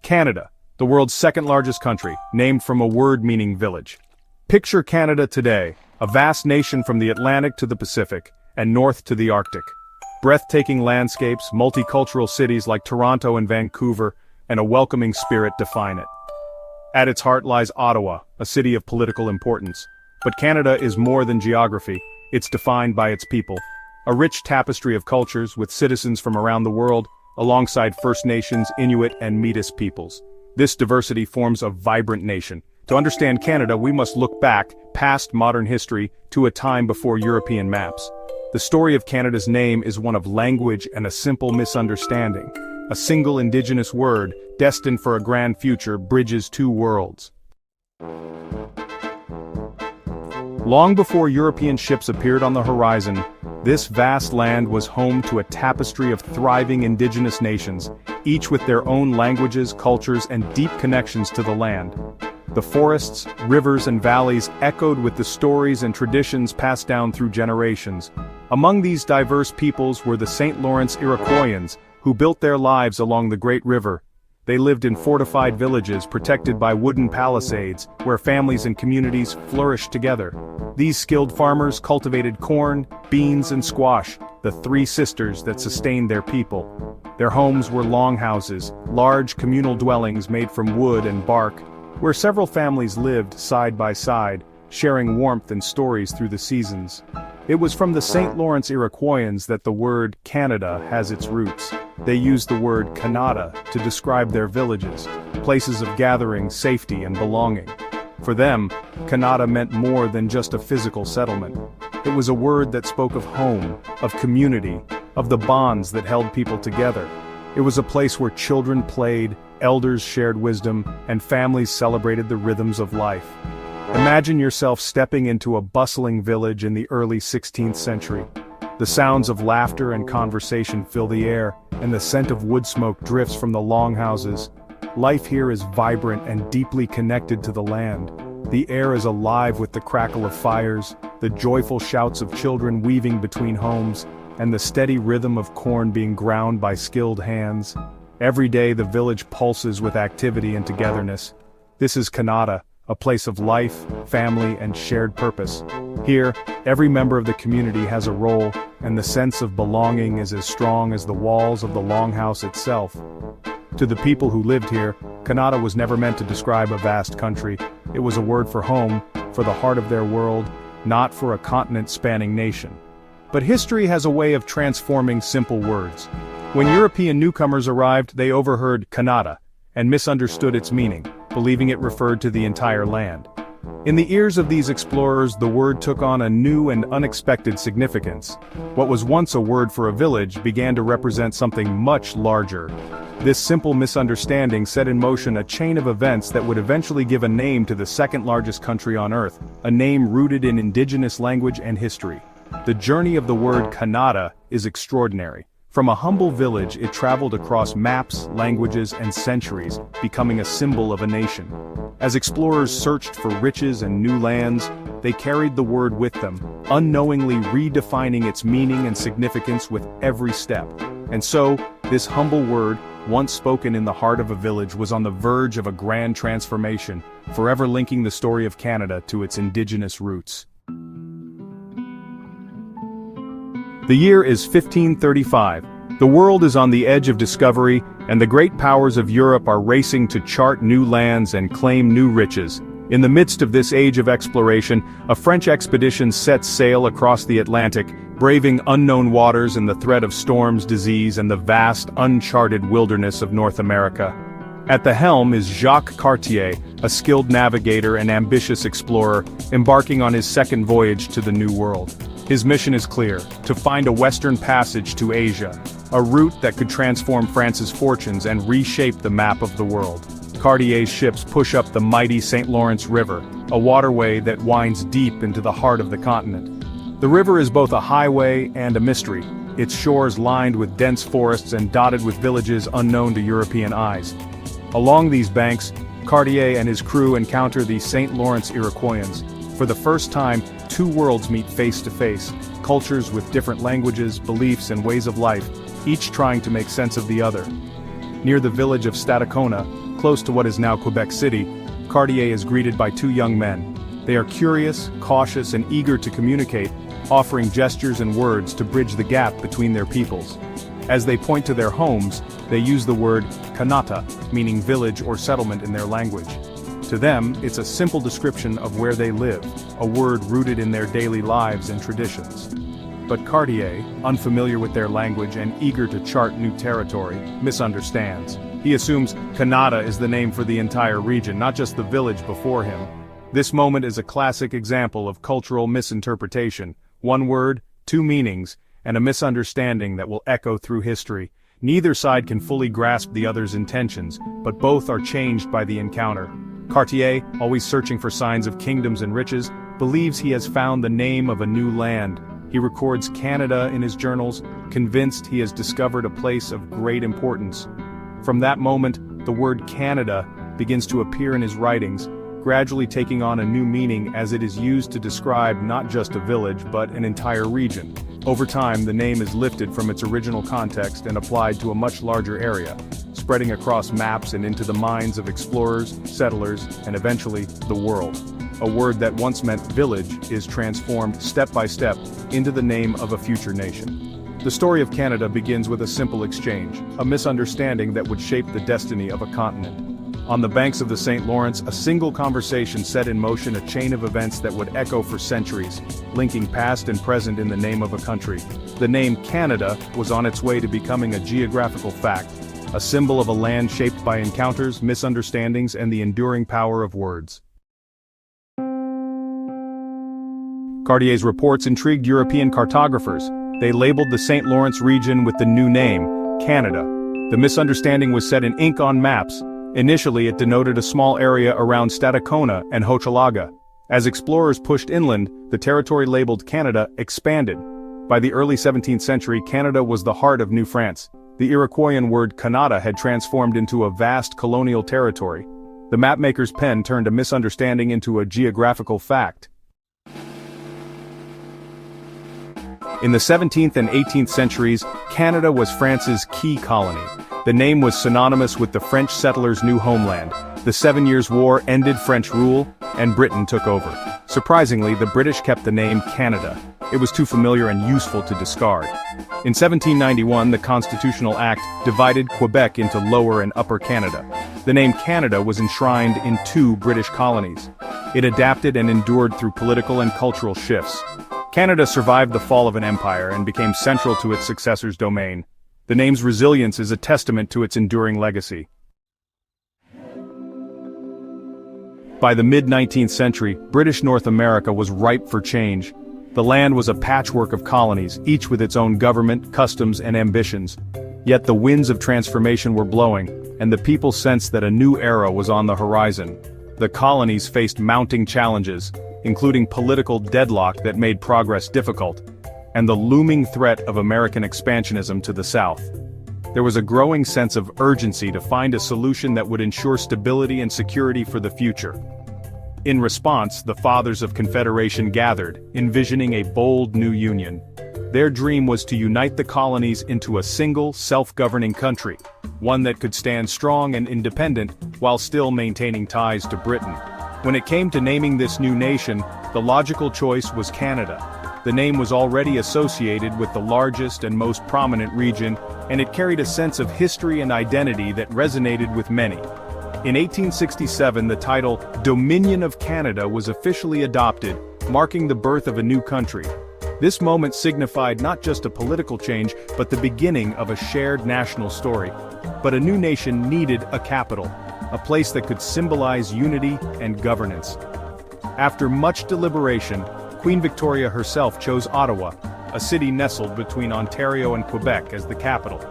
Canada, the world's second largest country, named from a word meaning village. Picture Canada today, a vast nation from the Atlantic to the Pacific, and north to the Arctic. Breathtaking landscapes, multicultural cities like Toronto and Vancouver, and a welcoming spirit define it. At its heart lies Ottawa, a city of political importance. But Canada is more than geography, it's defined by its people. A rich tapestry of cultures with citizens from around the world, alongside First Nations, Inuit, and Métis peoples. This diversity forms a vibrant nation. To understand Canada, we must look back, past modern history, to a time before European maps. The story of Canada's name is one of language and a simple misunderstanding. A single Indigenous word, destined for a grand future, bridges two worlds. Long before European ships appeared on the horizon, this vast land was home to a tapestry of thriving Indigenous nations, each with their own languages, cultures, and deep connections to the land. The forests, rivers, and valleys echoed with the stories and traditions passed down through generations. Among these diverse peoples were the St. Lawrence Iroquoians, who built their lives along the Great River. They lived in fortified villages protected by wooden palisades, where families and communities flourished together. These skilled farmers cultivated corn, beans, and squash, the three sisters that sustained their people. Their homes were longhouses, large communal dwellings made from wood and bark, where several families lived side by side, sharing warmth and stories through the seasons. It was from the St. Lawrence Iroquoians that the word Canada has its roots. They used the word Kanata to describe their villages, places of gathering, safety, and belonging. For them, Kanata meant more than just a physical settlement. It was a word that spoke of home, of community, of the bonds that held people together. It was a place where children played, elders shared wisdom, and families celebrated the rhythms of life. Imagine yourself stepping into a bustling village in the early 16th century. The sounds of laughter and conversation fill the air, and the scent of wood smoke drifts from the longhouses. Life here is vibrant and deeply connected to the land. The air is alive with the crackle of fires, the joyful shouts of children weaving between homes, and the steady rhythm of corn being ground by skilled hands. Every day the village pulses with activity and togetherness. This is Kanata, a place of life, family, and shared purpose. Here, every member of the community has a role, and the sense of belonging is as strong as the walls of the longhouse itself. To the people who lived here, Kanata was never meant to describe a vast country. It was a word for home, for the heart of their world, not for a continent-spanning nation. But history has a way of transforming simple words. When European newcomers arrived, they overheard Kanata and misunderstood its meaning, believing it referred to the entire land. In the ears of these explorers, the word took on a new and unexpected significance. What was once a word for a village began to represent something much larger. This simple misunderstanding set in motion a chain of events that would eventually give a name to the second largest country on Earth, a name rooted in Indigenous language and history. The journey of the word Kanata is extraordinary. From a humble village, it traveled across maps, languages, and centuries, becoming a symbol of a nation. As explorers searched for riches and new lands, they carried the word with them, unknowingly redefining its meaning and significance with every step. And so, this humble word, once spoken in the heart of a village, was on the verge of a grand transformation, forever linking the story of Canada to its Indigenous roots. The year is 1535. The world is on the edge of discovery, and the great powers of Europe are racing to chart new lands and claim new riches. In the midst of this age of exploration, a French expedition sets sail across the Atlantic, braving unknown waters and the threat of storms, disease, and the vast, uncharted wilderness of North America. At the helm is Jacques Cartier, a skilled navigator and ambitious explorer, embarking on his second voyage to the New World. His mission is clear: to find a western passage to Asia, a route that could transform France's fortunes and reshape the map of the world. Cartier's ships push up the mighty St. Lawrence River, a waterway that winds deep into the heart of the continent. The river is both a highway and a mystery, its shores lined with dense forests and dotted with villages unknown to European eyes. Along these banks, Cartier and his crew encounter the St. Lawrence Iroquoians. For the first time, two worlds meet face to face, cultures with different languages, beliefs, and ways of life, each trying to make sense of the other. Near the village of Stadacona, close to what is now Quebec City, Cartier is greeted by two young men. They are curious, cautious, and eager to communicate, offering gestures and words to bridge the gap between their peoples. As they point to their homes, they use the word Kanata, meaning village or settlement in their language. To them, it's a simple description of where they live, a word rooted in their daily lives and traditions. But Cartier, unfamiliar with their language and eager to chart new territory, misunderstands. He assumes Kanata is the name for the entire region, not just the village before him. This moment is a classic example of cultural misinterpretation. One word, two meanings, and a misunderstanding that will echo through history. Neither side can fully grasp the other's intentions, but both are changed by the encounter. Cartier, always searching for signs of kingdoms and riches, believes he has found the name of a new land. He records Canada in his journals, convinced he has discovered a place of great importance. From that moment, the word Canada begins to appear in his writings, gradually taking on a new meaning as it is used to describe not just a village but an entire region. Over time, the name is lifted from its original context and applied to a much larger area, spreading across maps and into the minds of explorers, settlers, and eventually, the world. A word that once meant village is transformed step by step into the name of a future nation. The story of Canada begins with a simple exchange, a misunderstanding that would shape the destiny of a continent. On the banks of the St. Lawrence, a single conversation set in motion a chain of events that would echo for centuries, linking past and present in the name of a country. The name Canada was on its way to becoming a geographical fact, a symbol of a land shaped by encounters, misunderstandings, and the enduring power of words. Cartier's reports intrigued European cartographers. They labeled the St. Lawrence region with the new name, Canada. The misunderstanding was set in ink on maps. Initially, it denoted a small area around Stadacona and Hochelaga. As explorers pushed inland, the territory labeled Canada expanded. By the early 17th century, Canada was the heart of New France. The Iroquoian word Kanata had transformed into a vast colonial territory. The mapmaker's pen turned a misunderstanding into a geographical fact. In the 17th and 18th centuries, Canada was France's key colony. The name was synonymous with the French settlers' new homeland. The 7 Years' War ended French rule, and Britain took over. Surprisingly, the British kept the name Canada. It was too familiar and useful to discard. In 1791, the Constitutional Act divided Quebec into Lower and Upper Canada. The name Canada was enshrined in 2 British colonies. It adapted and endured through political and cultural shifts. Canada survived the fall of an empire and became central to its successor's domain. The name's resilience is a testament to its enduring legacy. By the mid-19th century, British North America was ripe for change. The land was a patchwork of colonies, each with its own government, customs, and ambitions. Yet the winds of transformation were blowing, and the people sensed that a new era was on the horizon. The colonies faced mounting challenges, including political deadlock that made progress difficult, and the looming threat of American expansionism to the south. There was a growing sense of urgency to find a solution that would ensure stability and security for the future. In response, the Fathers of Confederation gathered, envisioning a bold new union. Their dream was to unite the colonies into a single, self-governing country, one that could stand strong and independent while still maintaining ties to Britain. When it came to naming this new nation, the logical choice was Canada. The name was already associated with the largest and most prominent region, and it carried a sense of history and identity that resonated with many. In 1867, the title Dominion of Canada was officially adopted, marking the birth of a new country. This moment signified not just a political change, but the beginning of a shared national story. But a new nation needed a capital, a place that could symbolize unity and governance. After much deliberation, Queen Victoria herself chose Ottawa, a city nestled between Ontario and Quebec as the capital.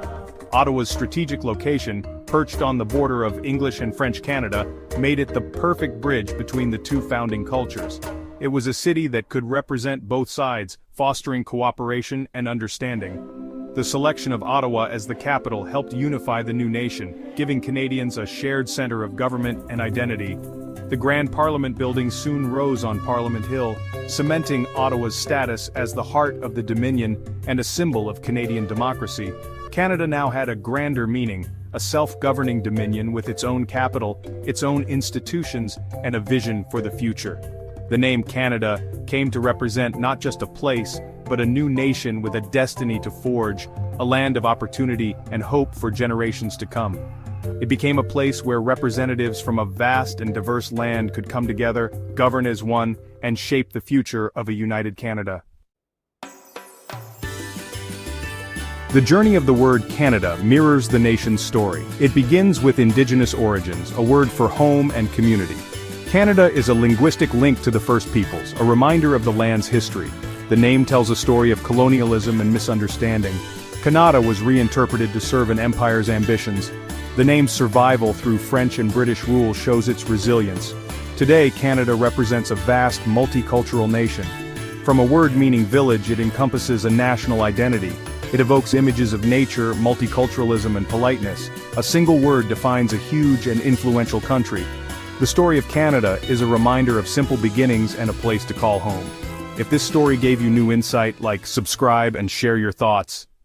Ottawa's strategic location, perched on the border of English and French Canada, made it the perfect bridge between the two founding cultures. It was a city that could represent both sides, fostering cooperation and understanding. The selection of Ottawa as the capital helped unify the new nation, giving Canadians a shared center of government and identity. The Grand Parliament building soon rose on Parliament Hill, cementing Ottawa's status as the heart of the Dominion and a symbol of Canadian democracy. Canada now had a grander meaning, a self-governing dominion with its own capital, its own institutions, and a vision for the future. The name Canada came to represent not just a place, but a new nation with a destiny to forge, a land of opportunity and hope for generations to come. It became a place where representatives from a vast and diverse land could come together, govern as one, and shape the future of a united Canada. The journey of the word Canada mirrors the nation's story. It begins with Indigenous origins, a word for home and community. Canada is a linguistic link to the First Peoples, a reminder of the land's history. The name tells a story of colonialism and misunderstanding. Kanata was reinterpreted to serve an empire's ambitions. The name's survival through French and British rule shows its resilience. Today, Canada represents a vast, multicultural nation. From a word meaning village, it encompasses a national identity. It evokes images of nature, multiculturalism, and politeness. A single word defines a huge and influential country. The story of Canada is a reminder of simple beginnings and a place to call home. If this story gave you new insight, like, subscribe and share your thoughts.